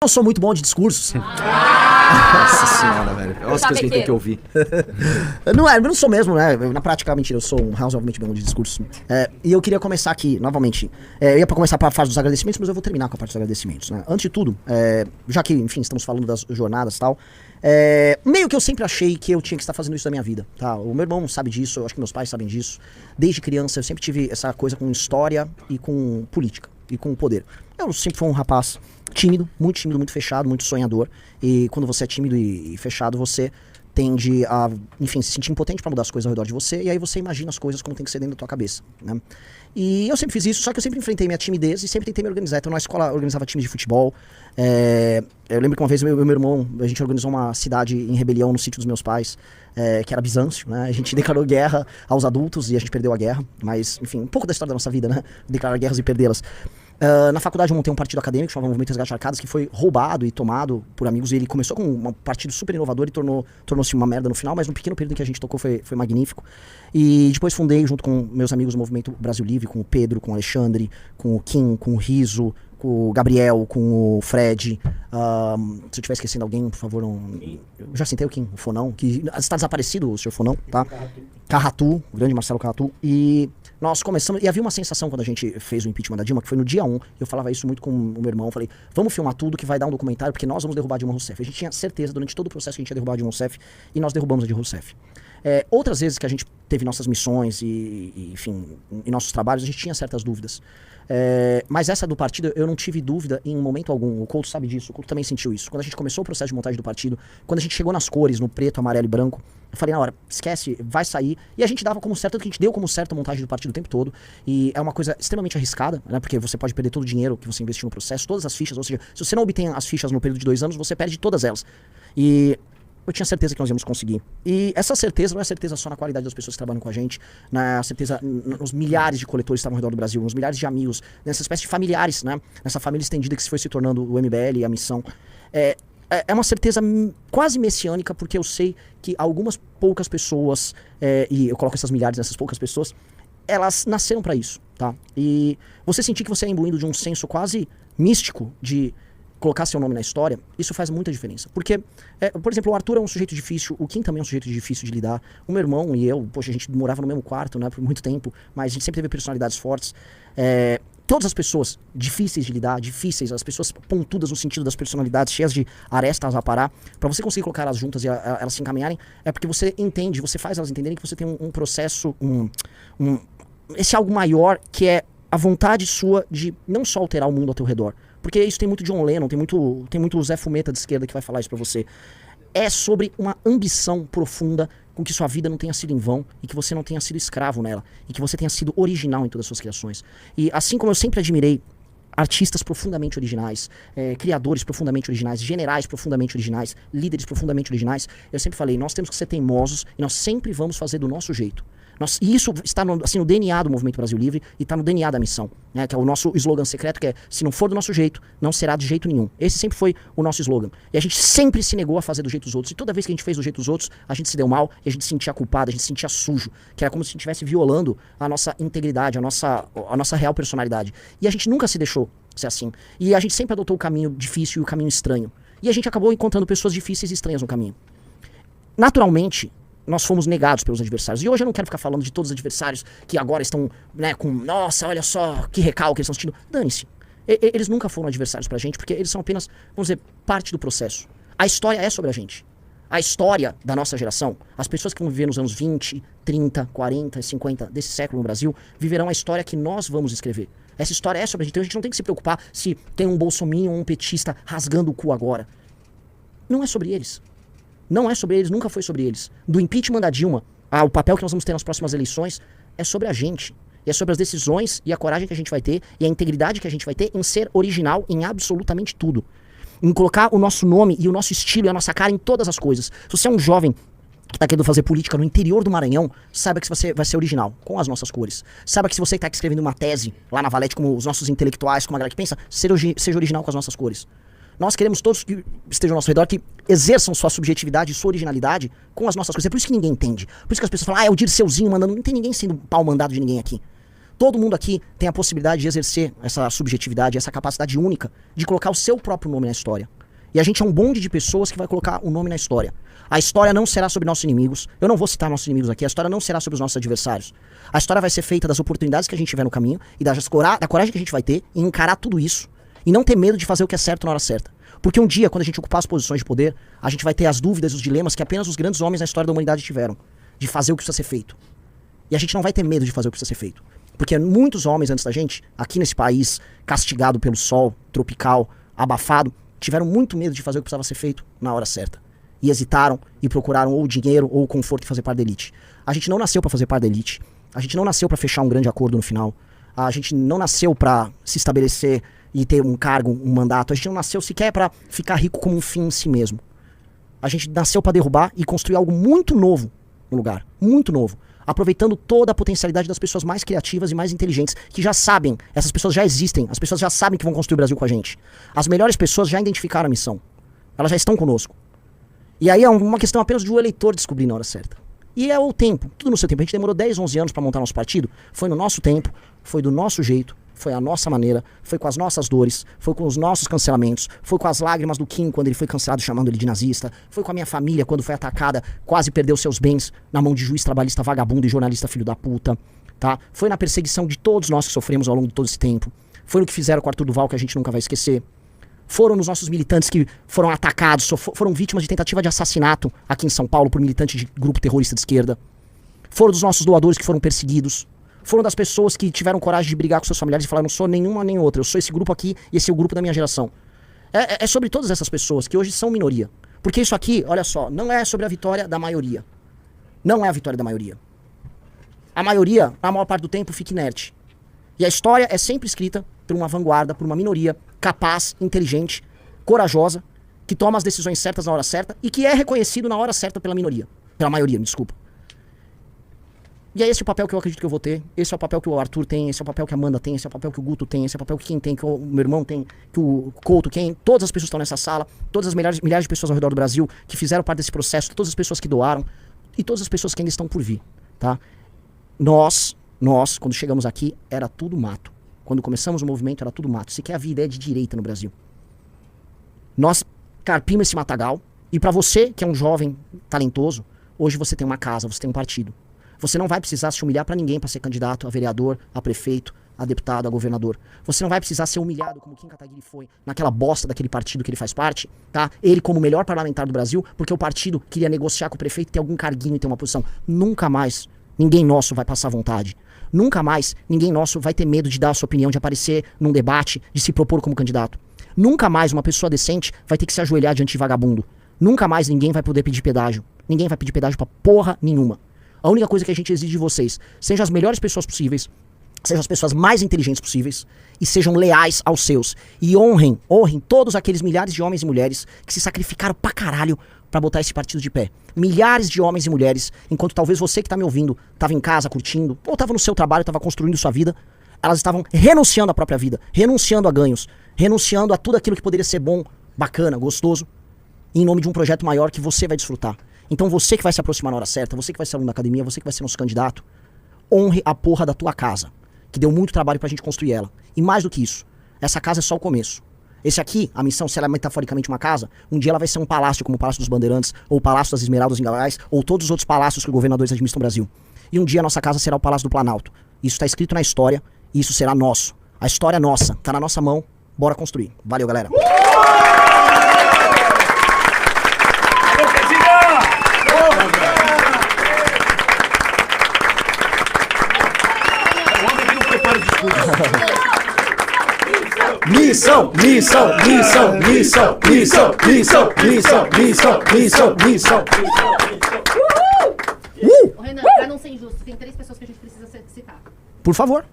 Eu sou muito bom de discursos. Nossa senhora, velho. Olha as coisas que tem que ouvir. Eu não sou mesmo, né? Na prática, mentira, eu sou um razoavelmente bom de discursos. E eu queria começar aqui, novamente. Eu ia pra começar pra fase dos agradecimentos, mas eu vou terminar com a parte dos agradecimentos, né? Antes de tudo, já que, enfim, estamos falando das jornadas e tal, meio que eu sempre achei que eu tinha que estar fazendo isso da minha vida, tá? O meu irmão sabe disso, eu acho que meus pais sabem disso. Desde criança, eu sempre tive essa coisa com história e com política e com poder. Eu sempre fui um rapaz tímido, muito fechado, muito sonhador. E quando você é tímido e fechado, você tende a, enfim, se sentir impotente pra mudar as coisas ao redor de você. E aí você imagina as coisas como tem que ser dentro da tua cabeça, né? E eu sempre fiz isso, só que eu sempre enfrentei minha timidez e sempre tentei me organizar. Então na escola eu organizava time de futebol. Eu lembro que uma vez meu irmão, a gente organizou uma cidade em rebelião no sítio dos meus pais, que era Bizâncio, né? A gente declarou guerra aos adultos e a gente perdeu a guerra. Mas, enfim, um pouco da história da nossa vida, né? Declarar guerras e perdê-las. Na faculdade eu montei um partido acadêmico chamado Movimento Resgate Arcadas, que foi roubado e tomado por amigos. E ele começou com um partido super inovador e tornou-se uma merda no final, mas no pequeno período em que a gente tocou foi magnífico. E depois fundei, junto com meus amigos, o Movimento Brasil Livre, com o Pedro, com o Alexandre, com o Kim, com o Riso, com o Gabriel, com o Fred. Se eu estiver esquecendo alguém, por favor, não... Eu já citei o Kim, o Fonão, que está desaparecido, o senhor Fonão, tá? Carratu, o grande Marcelo Carratu. E nós começamos, e havia uma sensação quando a gente fez o impeachment da Dilma, que foi no dia 1, eu falava isso muito com o meu irmão, eu falei, vamos filmar tudo que vai dar um documentário, porque nós vamos derrubar a Dilma Rousseff. A gente tinha certeza durante todo o processo que a gente ia derrubar a Dilma Rousseff, e nós derrubamos a Dilma Rousseff. Outras vezes que a gente teve nossas missões e enfim, em nossos trabalhos, a gente tinha certas dúvidas. Mas essa do partido, eu não tive dúvida em momento algum. O Couto sabe disso, o Couto também sentiu isso. Quando a gente começou o processo de montagem do partido, quando a gente chegou nas cores, no preto, amarelo e branco, eu falei na hora, esquece, vai sair. E a gente dava como certo, que a gente deu como certo a montagem do partido o tempo todo. E é uma coisa extremamente arriscada, né? Porque você pode perder todo o dinheiro que você investiu no processo, todas as fichas, ou seja, se você não obtém as fichas no período de 2 anos, você perde todas elas. E eu tinha certeza que nós íamos conseguir. E essa certeza não é certeza só na qualidade das pessoas que trabalham com a gente, na certeza nos milhares de coletores que estavam ao redor do Brasil, nos milhares de amigos, nessa espécie de familiares, né? Nessa família estendida que se foi se tornando o MBL e a missão. É uma certeza quase messiânica, porque eu sei que algumas poucas pessoas, e eu coloco essas milhares nessas poucas pessoas, elas nasceram pra isso, tá? E você sentir que você é imbuído de um senso quase místico de colocar seu nome na história, isso faz muita diferença. Porque, por exemplo, o Arthur é um sujeito difícil, o Kim também é um sujeito difícil de lidar, o meu irmão e eu, poxa, a gente morava no mesmo quarto, né, por muito tempo, mas a gente sempre teve personalidades fortes. Todas as pessoas difíceis de lidar, difíceis, as pessoas pontudas no sentido das personalidades, cheias de arestas a parar, pra você conseguir colocar elas juntas e elas se encaminharem, é porque você entende, você faz elas entenderem que você tem um processo, esse algo maior que é a vontade sua de não só alterar o mundo ao teu redor. Porque isso tem muito John Lennon, tem muito Zé Fumeta de esquerda que vai falar isso pra você. É sobre uma ambição profunda com que sua vida não tenha sido em vão e que você não tenha sido escravo nela. E que você tenha sido original em todas as suas criações. E assim como eu sempre admirei artistas profundamente originais, criadores profundamente originais, generais profundamente originais, líderes profundamente originais, eu sempre falei, nós temos que ser teimosos e nós sempre vamos fazer do nosso jeito. E isso está no DNA do Movimento Brasil Livre e está no DNA da missão, né, que é o nosso slogan secreto, que é, se não for do nosso jeito, não será de jeito nenhum. Esse sempre foi o nosso slogan. E a gente sempre se negou a fazer do jeito dos outros. E toda vez que a gente fez do jeito dos outros, a gente se deu mal e a gente se sentia culpado, a gente se sentia sujo, que era como se a gente estivesse violando a nossa integridade, a nossa real personalidade. E a gente nunca se deixou ser assim. E a gente sempre adotou o caminho difícil e o caminho estranho. E a gente acabou encontrando pessoas difíceis e estranhas no caminho. Naturalmente, nós fomos negados pelos adversários. E hoje eu não quero ficar falando de todos os adversários que agora estão, né, com, nossa, olha só, que recalque eles estão sentindo. Dane-se. Eles nunca foram adversários pra gente, porque eles são apenas, vamos dizer, parte do processo. A história é sobre a gente. A história da nossa geração, as pessoas que vão viver nos anos 20, 30, 40, 50 desse século no Brasil, viverão a história que nós vamos escrever. Essa história é sobre a gente. Então a gente não tem que se preocupar se tem um bolsominion ou um petista rasgando o cu agora. Não é sobre eles. Não é sobre eles, nunca foi sobre eles. Do impeachment da Dilma, o papel que nós vamos ter nas próximas eleições, é sobre a gente. E é sobre as decisões e a coragem que a gente vai ter e a integridade que a gente vai ter em ser original em absolutamente tudo. Em colocar o nosso nome e o nosso estilo e a nossa cara em todas as coisas. Se você é um jovem que está querendo fazer política no interior do Maranhão, saiba que você vai ser original, com as nossas cores. Saiba que se você está escrevendo uma tese lá na Valete, como os nossos intelectuais, como a galera que pensa, seja original com as nossas cores. Nós queremos todos que estejam ao nosso redor, que exerçam sua subjetividade e sua originalidade com as nossas coisas. É por isso que ninguém entende. Por isso que as pessoas falam, é o Dirceuzinho mandando. Não tem ninguém sendo pau mandado de ninguém aqui. Todo mundo aqui tem a possibilidade de exercer essa subjetividade, essa capacidade única de colocar o seu próprio nome na história. E a gente é um bonde de pessoas que vai colocar o nome na história. A história não será sobre nossos inimigos. Eu não vou citar nossos inimigos aqui. A história não será sobre os nossos adversários. A história vai ser feita das oportunidades que a gente tiver no caminho e da coragem que a gente vai ter em encarar tudo isso e não ter medo de fazer o que é certo na hora certa. Porque um dia, quando a gente ocupar as posições de poder, a gente vai ter as dúvidas e os dilemas que apenas os grandes homens na história da humanidade tiveram, de fazer o que precisa ser feito. E a gente não vai ter medo de fazer o que precisa ser feito. Porque muitos homens antes da gente, aqui nesse país, castigado pelo sol, tropical, abafado, tiveram muito medo de fazer o que precisava ser feito na hora certa. E hesitaram e procuraram ou o dinheiro ou o conforto de fazer parte da elite. A gente não nasceu pra fazer parte da elite. A gente não nasceu pra fechar um grande acordo no final. A gente não nasceu pra se estabelecer e ter um cargo, um mandato. A gente não nasceu sequer pra ficar rico como um fim em si mesmo. A gente nasceu pra derrubar e construir algo muito novo no lugar. Muito novo. Aproveitando toda a potencialidade das pessoas mais criativas e mais inteligentes, que já sabem, essas pessoas já existem, as pessoas já sabem que vão construir o Brasil com a gente. As melhores pessoas já identificaram a missão. Elas já estão conosco. E aí é uma questão apenas de o eleitor descobrir na hora certa. E é o tempo, tudo no seu tempo. A gente demorou 10, 11 anos pra montar nosso partido, foi no nosso tempo, foi do nosso jeito, foi a nossa maneira, foi com as nossas dores, foi com os nossos cancelamentos, foi com as lágrimas do Kim quando ele foi cancelado chamando ele de nazista, foi com a minha família quando foi atacada, quase perdeu seus bens na mão de juiz trabalhista vagabundo e jornalista filho da puta, tá? Foi na perseguição de todos nós que sofremos ao longo de todo esse tempo, foi no que fizeram com o Arthur Duval que a gente nunca vai esquecer, foram nos nossos militantes que foram atacados, foram vítimas de tentativa de assassinato aqui em São Paulo por militantes de grupo terrorista de esquerda, foram dos nossos doadores que foram perseguidos, foram das pessoas que tiveram coragem de brigar com seus familiares e falar, não sou nenhuma nem outra, eu sou esse grupo aqui e esse é o grupo da minha geração. É sobre todas essas pessoas que hoje são minoria. Porque isso aqui, olha só, não é sobre a vitória da maioria. Não é a vitória da maioria. A maioria, na maior parte do tempo, fica inerte. E a história é sempre escrita por uma vanguarda, por uma minoria capaz, inteligente, corajosa, que toma as decisões certas na hora certa e que é reconhecido na hora certa pela minoria. Pela maioria, me desculpa. E é esse o papel que eu acredito que eu vou ter, esse é o papel que o Arthur tem, esse é o papel que a Amanda tem, esse é o papel que o Guto tem, esse é o papel que quem tem, que o meu irmão tem, que o Couto tem, todas as pessoas que estão nessa sala, todas as milhares de pessoas ao redor do Brasil que fizeram parte desse processo, todas as pessoas que doaram e todas as pessoas que ainda estão por vir, tá? Nós, quando chegamos aqui, era tudo mato. Quando começamos o movimento, era tudo mato. Você quer a vida é de direita no Brasil. Nós carpimos esse matagal e pra você, que é um jovem talentoso, hoje você tem uma casa, você tem um partido. Você não vai precisar se humilhar pra ninguém pra ser candidato a vereador, a prefeito, a deputado, a governador. Você não vai precisar ser humilhado como Kim Kataguiri foi naquela bosta daquele partido que ele faz parte, tá? Ele como o melhor parlamentar do Brasil, porque o partido queria negociar com o prefeito, ter algum carguinho e ter uma posição. Nunca mais ninguém nosso vai passar vontade. Nunca mais ninguém nosso vai ter medo de dar a sua opinião, de aparecer num debate, de se propor como candidato. Nunca mais uma pessoa decente vai ter que se ajoelhar diante de vagabundo. Nunca mais ninguém vai poder pedir pedágio. Ninguém vai pedir pedágio pra porra nenhuma. A única coisa que a gente exige de vocês, sejam as melhores pessoas possíveis, sejam as pessoas mais inteligentes possíveis e sejam leais aos seus. E honrem todos aqueles milhares de homens e mulheres que se sacrificaram pra caralho pra botar esse partido de pé. Milhares de homens e mulheres, enquanto talvez você que tá me ouvindo tava em casa curtindo, ou tava no seu trabalho, tava construindo sua vida, elas estavam renunciando à própria vida, renunciando a ganhos, renunciando a tudo aquilo que poderia ser bom, bacana, gostoso, em nome de um projeto maior que você vai desfrutar. Então você que vai se aproximar na hora certa, você que vai ser aluno da academia, você que vai ser nosso candidato, honre a porra da tua casa, que deu muito trabalho pra gente construir ela. E mais do que isso, essa casa é só o começo. Esse aqui, a missão, se ela é metaforicamente uma casa, um dia ela vai ser um palácio como o Palácio dos Bandeirantes, ou o Palácio das Esmeraldas em Goiás, ou todos os outros palácios que os governadores administram no Brasil. E um dia a nossa casa será o Palácio do Planalto. Isso está escrito na história, e isso será nosso. A história é nossa, tá na nossa mão, bora construir. Valeu, galera. Missão, missão, missão, missão, missão, missão, missão, missão, missão, missão. Ô, Renan, pra não ser injusto, tem 3 pessoas que a gente precisa citar. Por favor.